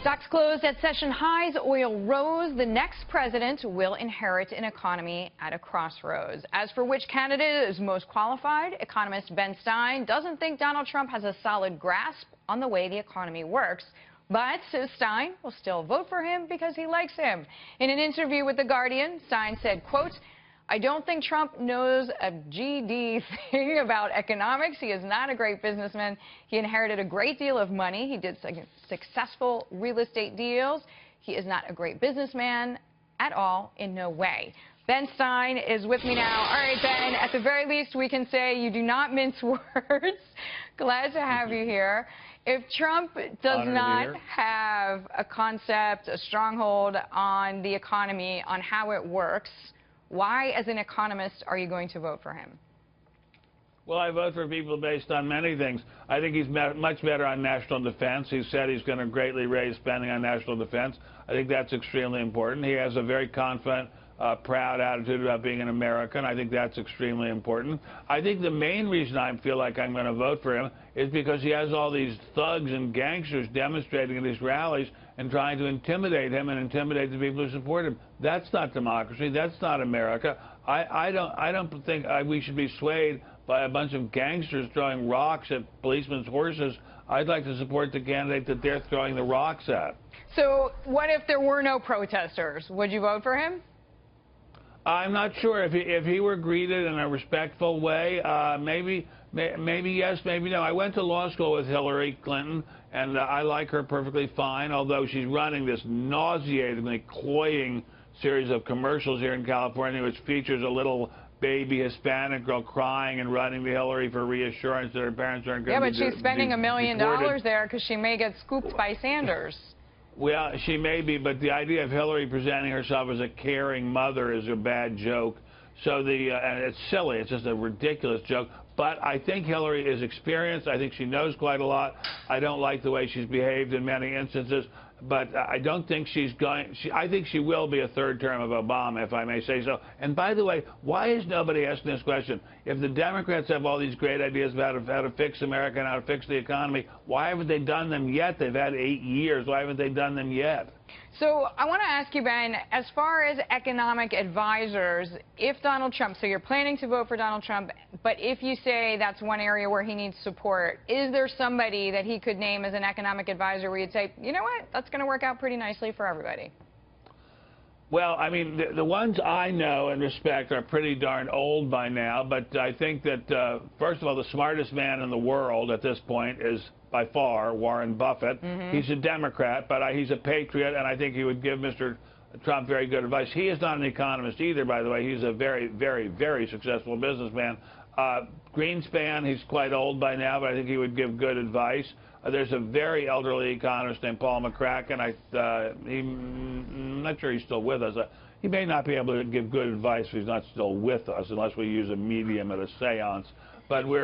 Stocks closed at session highs. Oil rose. The next president will inherit an economy at a crossroads. As for which candidate is most qualified, economist Ben Stein doesn't think Donald Trump has a solid grasp on the way the economy works. But, says Stein, will still vote for him because he likes him. In an interview with The Guardian, Stein said, quote, "I don't think Trump knows a GD thing about economics. He is not a great businessman. He inherited a great deal of money. He did successful real estate deals. He is not a great businessman at all, in no way." Ben Stein is with me now. All right, Ben, at the very least, we can say you do not mince words. Glad to have you here. If Trump does not have a concept, a stronghold on the economy, on how it works, why, as an economist, are you going to vote for him? Well, I vote for people based on many things. I think he's much better on national defense. He said he's going to greatly raise spending on national defense. I think that's extremely important. He has a very confident, proud attitude about being an American. I think that's extremely important. I think the main reason I feel like I'm going to vote for him is because he has all these thugs and gangsters demonstrating at his rallies and trying to intimidate him and intimidate the people who support him. That's not democracy. That's not America. I don't think we should be swayed by a bunch of gangsters throwing rocks at policemen's horses. I'd like to support the candidate that they're throwing the rocks at. So what if there were no protesters? Would you vote for him? I'm not sure. If he were greeted in a respectful way, maybe yes, maybe no. I went to law school with Hillary Clinton, and I like her perfectly fine, although she's running this nauseatingly cloying series of commercials here in California, which features a little baby Hispanic girl crying and running to Hillary for reassurance that her parents aren't going to be Yeah, but she's spending $1 million there because she may get scooped by Sanders. Well, she may be, but the idea of Hillary presenting herself as a caring mother is a bad joke. So and it's silly. It's just a ridiculous joke. But I think Hillary is experienced. I think she knows quite a lot. I don't like the way she's behaved in many instances. But I don't think she's going. I think she will be a third term of Obama, if I may say so. And by the way, why is nobody asking this question? If the Democrats have all these great ideas about how to fix America and how to fix the economy, why haven't they done them yet? They've had 8 years. Why haven't they done them yet? So I want to ask you, Ben, as far as economic advisors, if Donald Trump, so you're planning to vote for Donald Trump, but if you say that's one area where he needs support, is there somebody that he could name as an economic advisor where you'd say, you know what, that's going to work out pretty nicely for everybody? Well, I mean, the ones I know and respect are pretty darn old by now, but I think that, first of all, the smartest man in the world at this point is, by far, Warren Buffett. He's a Democrat, but he's a patriot, and I think he would give Mr. Trump very good advice. He is not an economist either, by the way. He's a very, very, very successful businessman. Greenspan, he's quite old by now, but I think he would give good advice. There's a very elderly economist named Paul McCracken. I'm not sure he's still with us. He may not be able to give good advice if he's not still with us, unless we use a medium at a seance. But we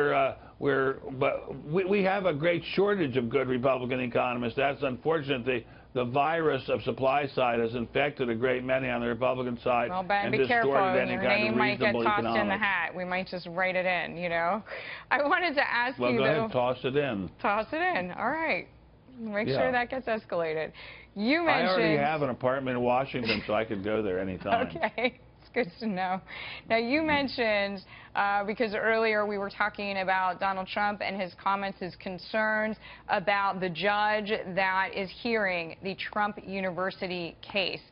have a great shortage of good Republican economists. That's unfortunate. The virus of supply side has infected a great many on the Republican side. Well, Ben, be careful. Your name might get tossed in the hat. We might just write it in, you know. I wanted to ask you, though. Well, go ahead, toss it in. Toss it in. All right. Make sure that gets escalated. You mentioned... I already have an apartment in Washington, so I could go there anytime. Okay. Good to know. Now, you mentioned, because earlier we were talking about Donald Trump and his comments, his concerns about the judge that is hearing the Trump University case.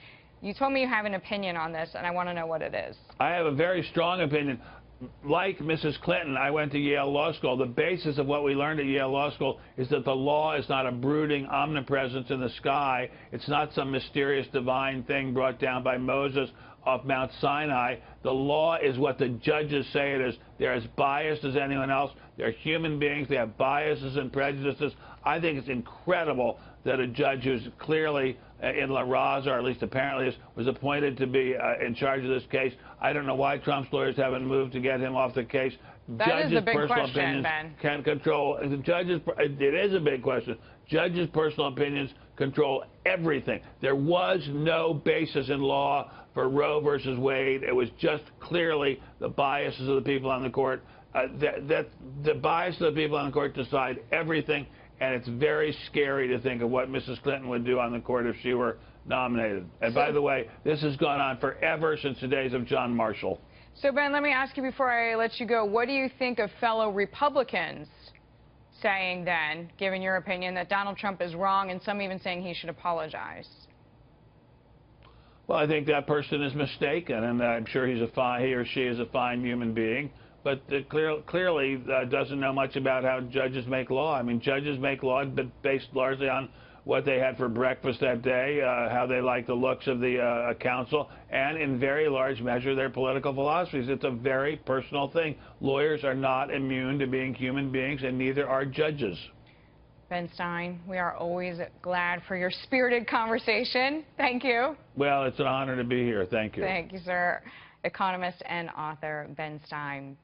You told me you have an opinion on this, and I want to know what it is. I have a very strong opinion. Like Mrs. Clinton, I went to Yale Law School. The basis of what we learned at Yale Law School is that the law is not a brooding omnipresence in the sky. It's not some mysterious divine thing brought down by Moses off Mount Sinai. The law is what the judges say it is. They're as biased as anyone else. They're human beings. They have biases and prejudices. I think it's incredible that a judge who's clearly in La Raza, or at least apparently is, was appointed to be in charge of this case. I don't know why Trump's lawyers haven't moved to get him off the case. That is a big question, Ben. Can control the judges. It is a big question. Judges' personal opinions control everything. There was no basis in law for Roe versus Wade. It was just clearly the biases of the people on the court. The bias of the people on the court decide everything. and it's very scary to think of what Mrs. Clinton would do on the court if she were nominated. And by the way, this has gone on forever since the days of John Marshall. So, Ben, let me ask you before I let you go, what do you think of fellow Republicans saying then, given your opinion, that Donald Trump is wrong, and some even saying he should apologize? Well, I think that person is mistaken, and I'm sure he or she is a fine human being, but clearly doesn't know much about how judges make law. I mean, judges make law based largely on what they had for breakfast that day, how they like the looks of the counsel, and in very large measure their political philosophies. It's a very personal thing. Lawyers are not immune to being human beings, and neither are judges. Ben Stein, we are always glad for your spirited conversation. Thank you. Well, it's an honor to be here. Thank you. Thank you, sir. Economist and author Ben Stein.